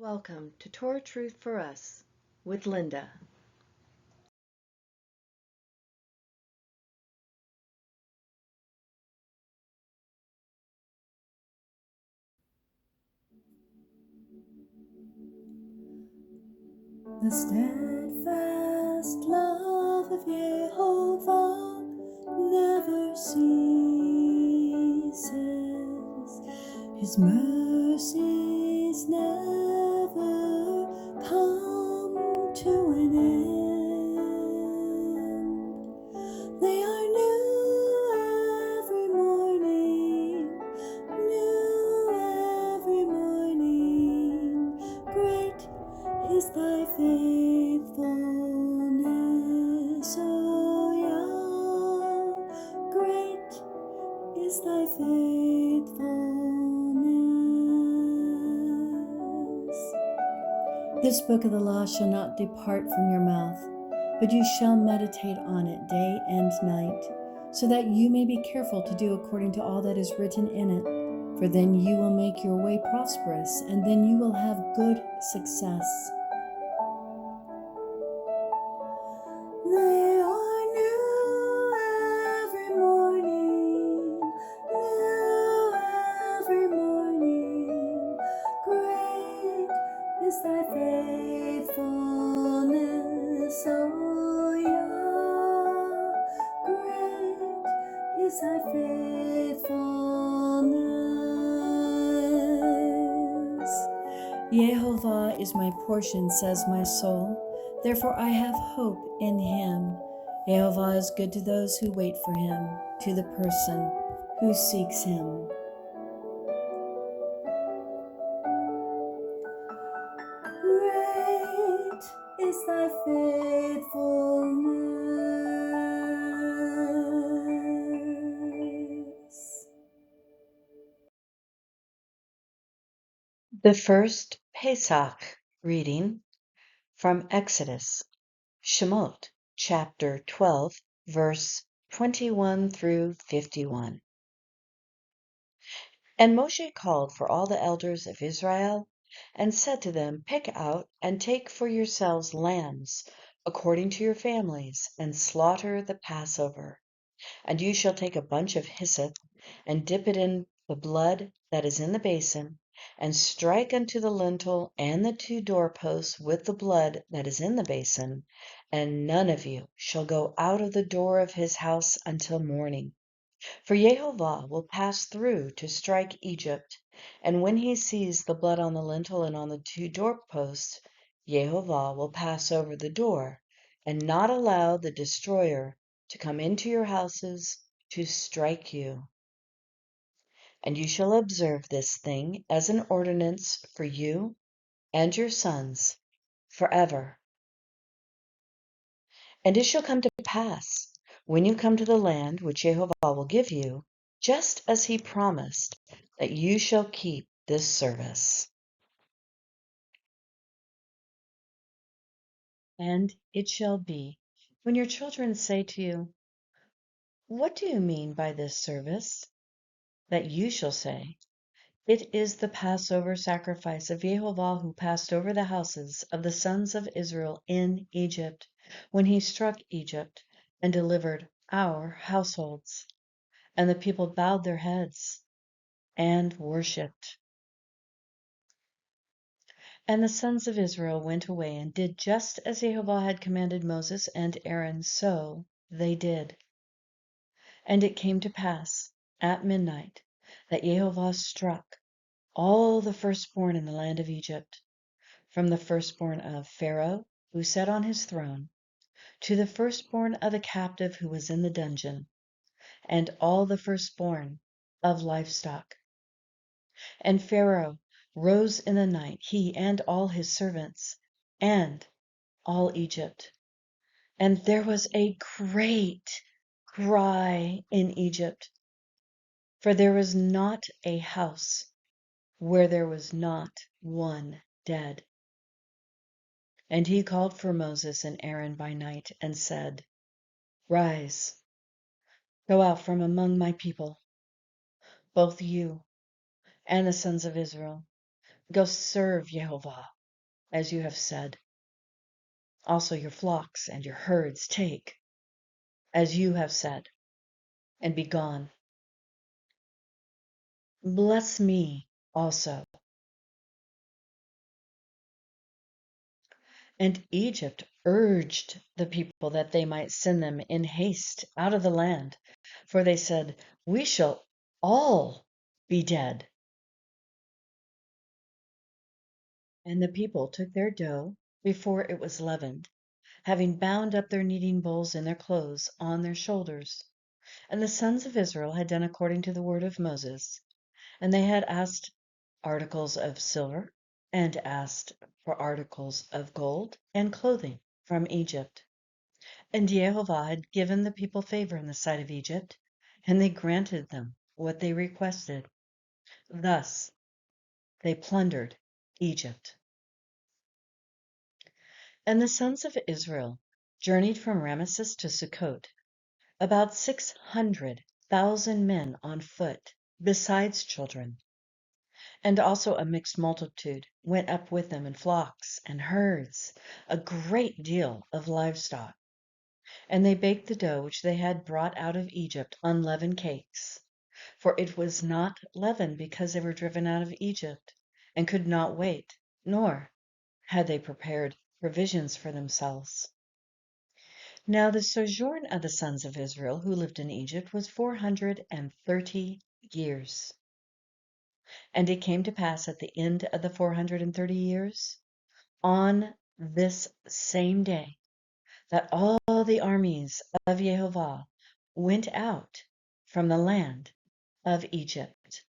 Welcome to Torah Truth for Us with Linda. The steadfast love of Jehovah never ceases. His mercies never come to an end. They are new every morning, new every morning. Great is thy faithfulness, O Yah. Great is thy faithfulness. This book of the law shall not depart from your mouth, but you shall meditate on it day and night, so that you may be careful to do according to all that is written in it. For then you will make your way prosperous, and then you will have good success. They are new every morning, new every morning. Great is thy faithfulness, O Yah. Great is thy faithfulness. Jehovah is my portion, says my soul. Therefore I have hope in him. Jehovah is good to those who wait for him, to the person who seeks him. Great is thy faithfulness. The first Pesach reading from Exodus, Shemot, chapter 12, verse 21 through 51. And Moshe called for all the elders of Israel and said to them, Pick out and take for yourselves lambs according to your families, and slaughter the Passover. And you shall take a bunch of hyssop, and dip it in the blood that is in the basin, and strike unto the lintel and the 2 doorposts with the blood that is in the basin, and none of you shall go out of the door of his house until morning. For Jehovah will pass through to strike Egypt, and when he sees the blood on the lintel and on the 2 doorposts, Jehovah will pass over the door, and not allow the destroyer to come into your houses to strike you. And you shall observe this thing as an ordinance for you and your sons forever. And it shall come to pass, when you come to the land which Jehovah will give you, just as he promised, that you shall keep this service. And it shall be, when your children say to you, What do you mean by this service? That you shall say, It is the Passover sacrifice of Jehovah who passed over the houses of the sons of Israel in Egypt, when he struck Egypt and delivered our households. And the people bowed their heads and worshipped. And the sons of Israel went away and did just as Jehovah had commanded Moses and Aaron, so they did. And it came to pass at midnight that Jehovah struck all the firstborn in the land of Egypt, from the firstborn of Pharaoh, who sat on his throne, to the firstborn of the captive who was in the dungeon, and all the firstborn of livestock. And Pharaoh rose in the night, he and all his servants, and all Egypt. And there was a great cry in Egypt, for there was not a house where there was not one dead. And he called for Moses and Aaron by night and said, Rise, go out from among my people, both you and the sons of Israel. Go serve Jehovah. as you have said. Also your flocks and your herds take, as you have said, and be gone. Bless me also. And Egypt urged the people that they might send them in haste out of the land, for they said, we shall all be dead. And the people took their dough before it was leavened, having bound up their kneading bowls in their clothes on their shoulders. And the sons of Israel had done according to the word of Moses, and they had asked articles of silver, and asked for articles of gold and clothing from Egypt. And Jehovah had given the people favor in the sight of Egypt, and they granted them what they requested. Thus they plundered Egypt. And the sons of Israel journeyed from Ramesses to Sukkot, about 600,000 men on foot, besides children. And also a mixed multitude went up with them in flocks and herds, a great deal of livestock. And they baked the dough which they had brought out of Egypt unleavened cakes. For it was not leavened because they were driven out of Egypt, and could not wait, nor had they prepared provisions for themselves. Now the sojourn of the sons of Israel who lived in Egypt was 430 years. And it came to pass at the end of the 430 years, on this same day, that all the armies of Jehovah went out from the land of Egypt.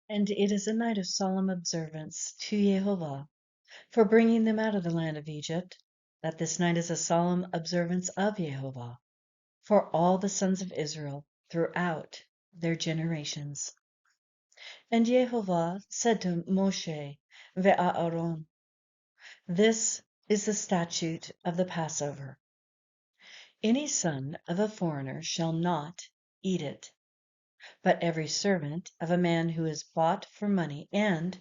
And it is a night of solemn observance to Jehovah for bringing them out of the land of Egypt, that this night is a solemn observance of Jehovah for all the sons of Israel throughout their generations. And Jehovah said to Moshe ve'Aaron, this is the statute of the Passover. Any son of a foreigner shall not eat it, but every servant of a man who is bought for money, and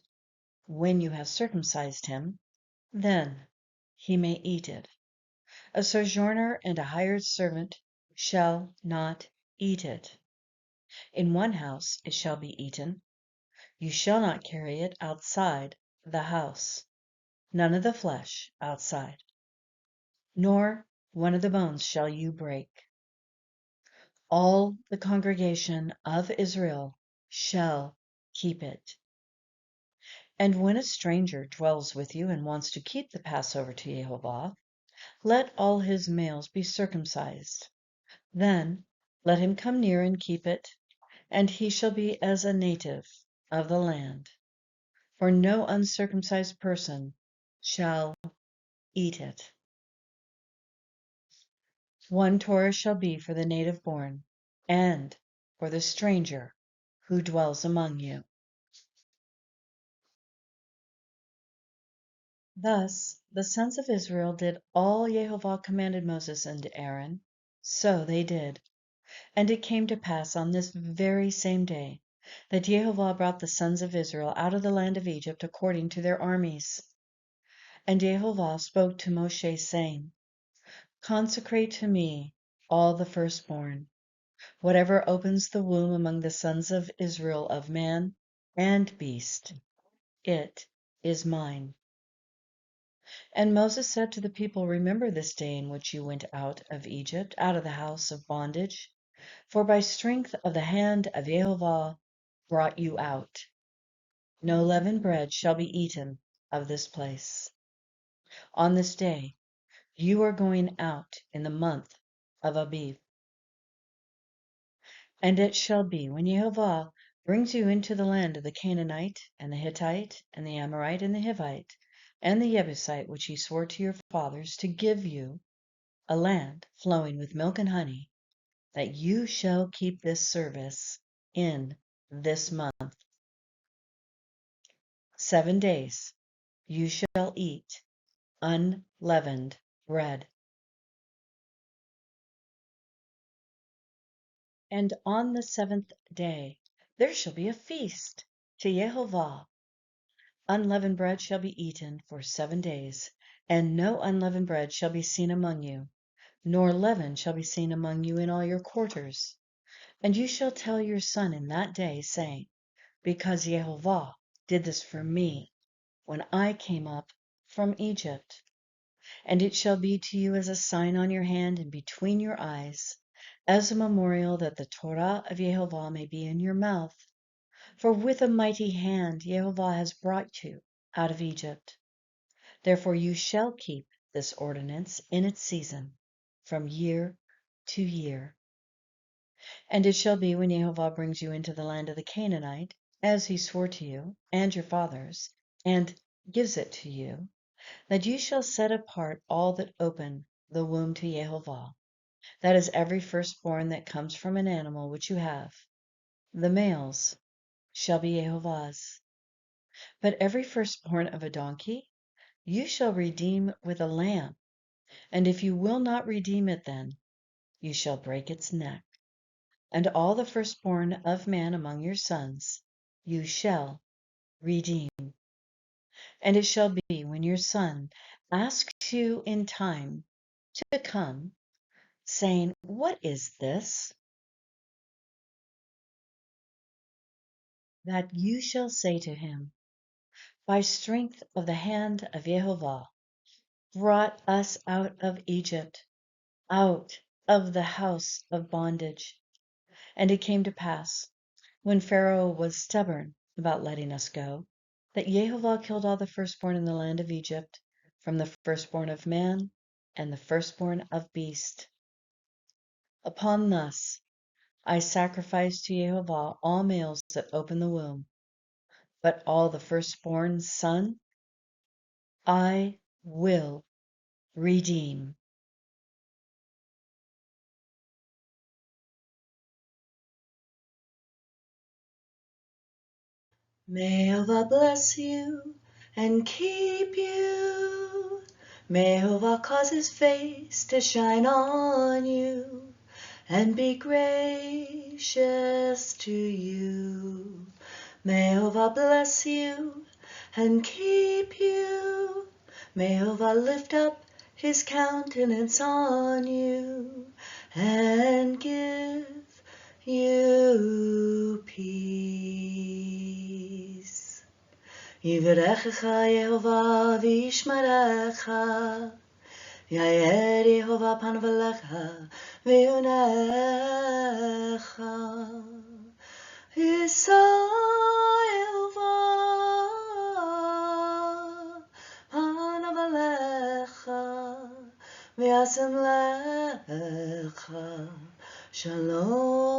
when you have circumcised him, then he may eat it. A sojourner and a hired servant shall not eat it. In one house it shall be eaten. You shall not carry it outside the house, none of the flesh outside, nor one of the bones shall you break. All the congregation of Israel shall keep it. And when a stranger dwells with you and wants to keep the Passover to Jehovah, let all his males be circumcised. Then let him come near and keep it, and he shall be as a native of the land. For no uncircumcised person shall eat it. One Torah shall be for the native born, and for the stranger who dwells among you. Thus the sons of Israel did all Jehovah commanded Moses and Aaron, so they did. And it came to pass on this very same day that Jehovah brought the sons of Israel out of the land of Egypt according to their armies. And Jehovah spoke to Moshe, saying, consecrate to me all the firstborn, whatever opens the womb among the sons of Israel of man and beast, it is mine. And Moses said to the people, remember this day in which you went out of Egypt, out of the house of bondage, for by strength of the hand of Jehovah brought you out. No leavened bread shall be eaten of this place. On this day you are going out in the month of Abib. And it shall be, when Jehovah brings you into the land of the Canaanite, and the Hittite, and the Amorite, and the Hivite, and the Jebusite, which he swore to your fathers to give you, a land flowing with milk and honey, that you shall keep this service in this month. 7 days you shall eat unleavened bread. And on the 7th day there shall be a feast to Jehovah, unleavened bread shall be eaten for 7 days, and no unleavened bread shall be seen among you, nor leaven shall be seen among you in all your quarters. And you shall tell your son in that day, saying, Because Yehovah did this for me when I came up from Egypt. And it shall be to you as a sign on your hand and between your eyes, as a memorial that the Torah of Yehovah may be in your mouth. For with a mighty hand Yehovah has brought you out of Egypt. Therefore you shall keep this ordinance in its season, from year to year. And it shall be when Yehovah brings you into the land of the Canaanite, as he swore to you and your fathers, and gives it to you, that you shall set apart all that open the womb to Yehovah. That is every firstborn that comes from an animal which you have. The males shall be Yehovah's. But every firstborn of a donkey you shall redeem with a lamb. And if you will not redeem it then, you shall break its neck. And all the firstborn of man among your sons you shall redeem. And it shall be when your son asks you in time to come, saying, What is this? That you shall say to him, By strength of the hand of Yehovah brought us out of Egypt, out of the house of bondage. And it came to pass, when Pharaoh was stubborn about letting us go, that Yehovah killed all the firstborn in the land of Egypt, from the firstborn of man and the firstborn of beast. Upon thus I sacrifice to Yehovah all males that open the womb, but all the firstborn son I will redeem. May Yehovah bless you and keep you. May Yehovah cause his face to shine on you and be gracious to you. May Yehovah bless you and keep you. May Yehovah lift up his countenance on you and give you peace. Yivrechecha Yehovah v'yishmerecha. Yair Yehovah panav alecha v'yonecha. Yisa Yehovah panav alecha v'yasem lecha. Shalom.